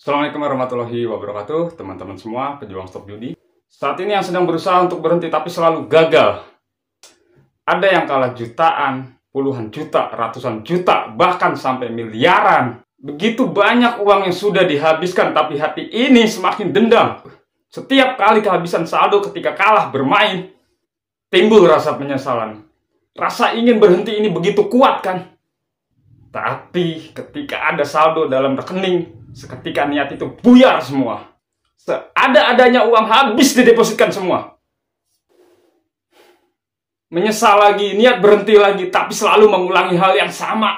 Assalamualaikum warahmatullahi wabarakatuh, teman-teman semua, pejuang stop judi. Saat ini yang sedang berusaha untuk berhenti tapi selalu gagal. Ada yang kalah jutaan, puluhan juta, ratusan juta, bahkan sampai miliaran. Begitu banyak uang yang sudah dihabiskan, tapi hati ini semakin dendam. Setiap kali kehabisan saldo ketika kalah bermain, timbul rasa penyesalan. Rasa ingin berhenti ini begitu kuat kan? Tapi ketika ada saldo dalam rekening, seketika niat itu buyar semua. Seada-adanya uang habis didepositkan semua. Menyesal lagi, niat berhenti lagi, tapi selalu mengulangi hal yang sama.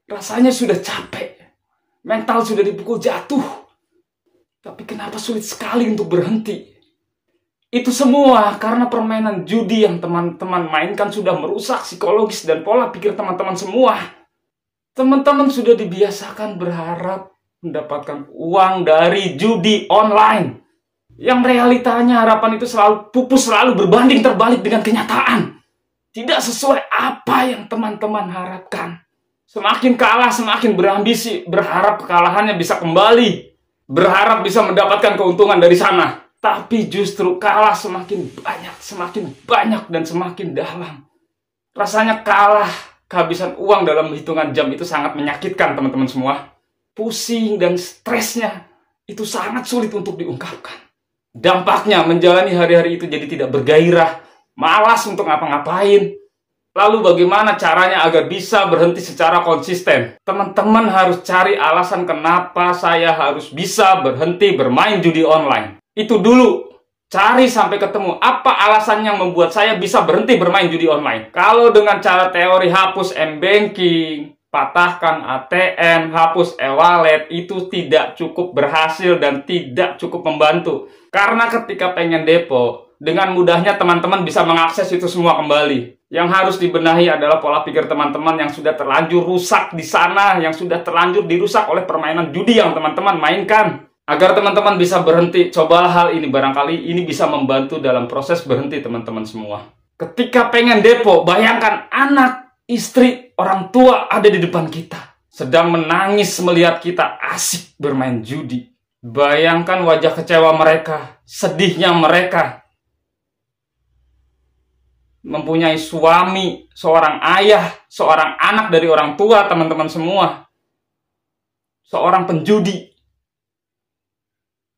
Rasanya sudah capek. Mental sudah dipukul jatuh. Tapi kenapa sulit sekali untuk berhenti? Itu semua karena permainan judi yang teman-teman mainkan sudah merusak psikologis dan pola pikir teman-teman semua. Teman-teman sudah dibiasakan berharap mendapatkan uang dari judi online. Yang realitanya harapan itu selalu pupus, selalu berbanding terbalik dengan kenyataan. Tidak sesuai apa yang teman-teman harapkan. Semakin kalah, semakin berambisi, berharap kekalahannya bisa kembali. Berharap bisa mendapatkan keuntungan dari sana. Tapi justru kalah semakin banyak dan semakin dalam. Rasanya kalah, kehabisan uang dalam hitungan jam itu sangat menyakitkan teman-teman semua. Pusing dan stresnya itu sangat sulit untuk diungkapkan. Dampaknya menjalani hari-hari itu jadi tidak bergairah, malas untuk ngapa-ngapain. Lalu bagaimana caranya agar bisa berhenti secara konsisten? Teman-teman harus cari alasan kenapa saya harus bisa berhenti bermain judi online. Itu dulu. Cari sampai ketemu apa alasan yang membuat saya bisa berhenti bermain judi online. Kalau dengan cara teori hapus m-banking, patahkan ATM, hapus e-wallet, itu tidak cukup berhasil dan tidak cukup membantu. Karena ketika pengen depo, dengan mudahnya teman-teman bisa mengakses itu semua kembali. Yang harus dibenahi adalah pola pikir teman-teman yang sudah terlanjur rusak di sana, yang sudah terlanjur dirusak oleh permainan judi yang teman-teman mainkan. Agar teman-teman bisa berhenti, cobalah hal ini. Barangkali ini bisa membantu dalam proses berhenti teman-teman semua. Ketika pengen depo, bayangkan anak, istri, orang tua ada di depan kita. Sedang menangis melihat kita asik bermain judi. Bayangkan wajah kecewa mereka, sedihnya mereka. Mempunyai suami, seorang ayah, seorang anak dari orang tua teman-teman semua. Seorang penjudi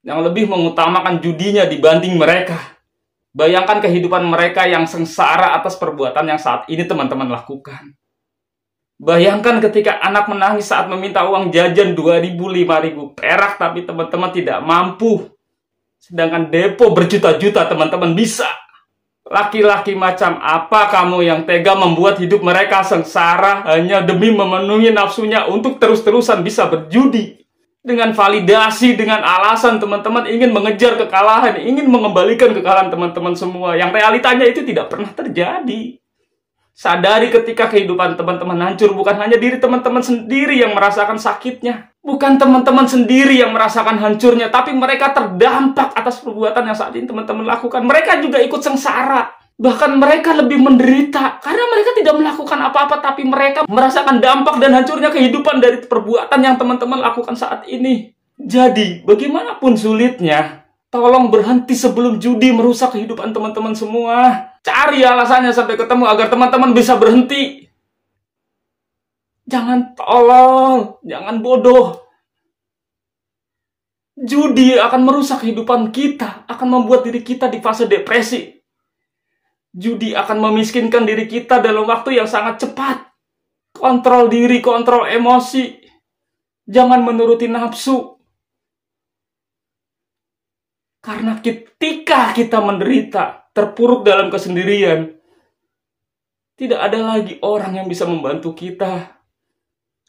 yang lebih mengutamakan judinya dibanding mereka. Bayangkan kehidupan mereka yang sengsara atas perbuatan yang saat ini teman-teman lakukan. Bayangkan ketika anak menangis saat meminta uang jajan 2.000, 5.000 perak, tapi teman-teman tidak mampu. Sedangkan depo berjuta-juta teman-teman bisa. Laki-laki macam apa kamu yang tega membuat hidup mereka sengsara hanya demi memenuhi nafsunya untuk terus-terusan bisa berjudi? Dengan validasi, dengan alasan teman-teman ingin mengejar kekalahan, ingin mengembalikan kekalahan teman-teman semua. Yang realitanya itu tidak pernah terjadi. Sadari ketika kehidupan teman-teman hancur, bukan hanya diri teman-teman sendiri yang merasakan sakitnya. Bukan teman-teman sendiri yang merasakan hancurnya, tapi mereka terdampak atas perbuatan yang saat ini teman-teman lakukan. Mereka juga ikut sengsara. Bahkan mereka lebih menderita karena mereka tidak melakukan apa-apa, tapi mereka merasakan dampak dan hancurnya kehidupan dari perbuatan yang teman-teman lakukan saat ini. Jadi, bagaimanapun sulitnya, tolong berhenti sebelum judi merusak kehidupan teman-teman semua. Cari alasannya sampai ketemu agar teman-teman bisa berhenti. Jangan tolol, jangan bodoh. Judi akan merusak kehidupan kita, akan membuat diri kita di fase depresi. Judi akan memiskinkan diri kita dalam waktu yang sangat cepat. Kontrol diri, kontrol emosi. Jangan menuruti nafsu. Karena ketika kita menderita, terpuruk dalam kesendirian, tidak ada lagi orang yang bisa membantu kita.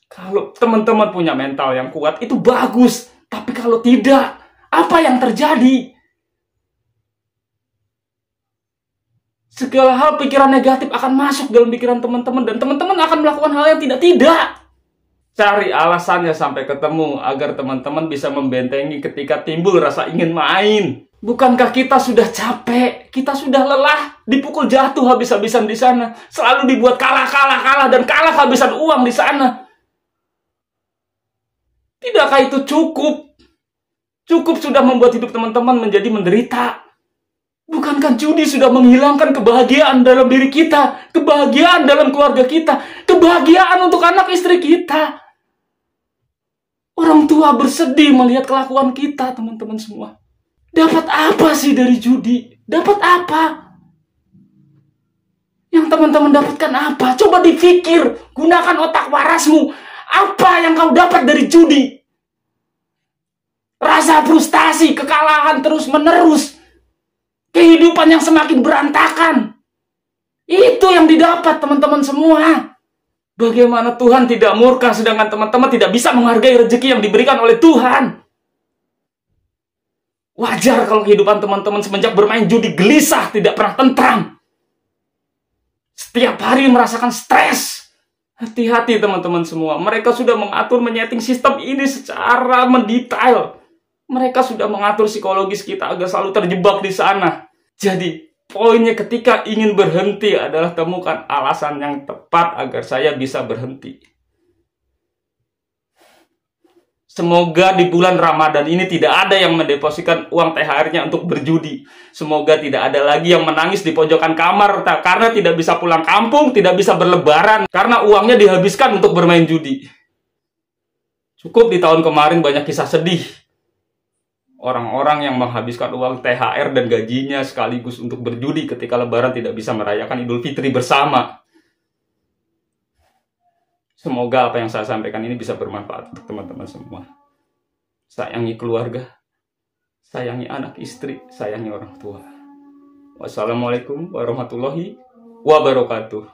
Kalau teman-teman punya mental yang kuat, itu bagus. Tapi kalau tidak, apa yang terjadi? Segala hal pikiran negatif akan masuk dalam pikiran teman-teman dan teman-teman akan melakukan hal yang tidak. Cari alasannya sampai ketemu agar teman-teman bisa membentengi ketika timbul rasa ingin main. Bukankah kita sudah capek, kita sudah lelah, dipukul jatuh habis-habisan di sana, selalu dibuat kalah dan kalah kehabisan uang di sana. Tidakkah itu cukup? Cukup sudah membuat hidup teman-teman menjadi menderita. Bukankah judi sudah menghilangkan kebahagiaan dalam diri kita, kebahagiaan dalam keluarga kita, kebahagiaan untuk anak istri kita. Orang tua bersedih melihat kelakuan kita, teman-teman semua. Dapat apa sih dari judi? Dapat apa? Yang teman-teman dapatkan apa? Coba dipikir, gunakan otak warasmu. Apa yang kau dapat dari judi? Rasa frustasi, kekalahan terus-menerus. Kehidupan yang semakin berantakan. Itu yang didapat teman-teman semua. Bagaimana Tuhan tidak murka sedangkan teman-teman tidak bisa menghargai rezeki yang diberikan oleh Tuhan? Wajar kalau kehidupan teman-teman semenjak bermain judi gelisah, tidak pernah tentram. Setiap hari merasakan stres. Hati-hati teman-teman semua. Mereka sudah mengatur, menyeting sistem ini secara mendetail. Mereka sudah mengatur psikologis kita agar selalu terjebak di sana. Jadi, poinnya ketika ingin berhenti adalah temukan alasan yang tepat agar saya bisa berhenti. Semoga di bulan Ramadan ini tidak ada yang mendepositkan uang THR-nya untuk berjudi. Semoga tidak ada lagi yang menangis di pojokan kamar karena tidak bisa pulang kampung, tidak bisa berlebaran, karena uangnya dihabiskan untuk bermain judi. Cukup di tahun kemarin banyak kisah sedih. Orang-orang yang menghabiskan uang THR dan gajinya sekaligus untuk berjudi ketika lebaran tidak bisa merayakan Idul Fitri bersama. Semoga apa yang saya sampaikan ini bisa bermanfaat untuk teman-teman semua. Sayangi keluarga, sayangi anak istri, sayangi orang tua. Wassalamualaikum warahmatullahi wabarakatuh.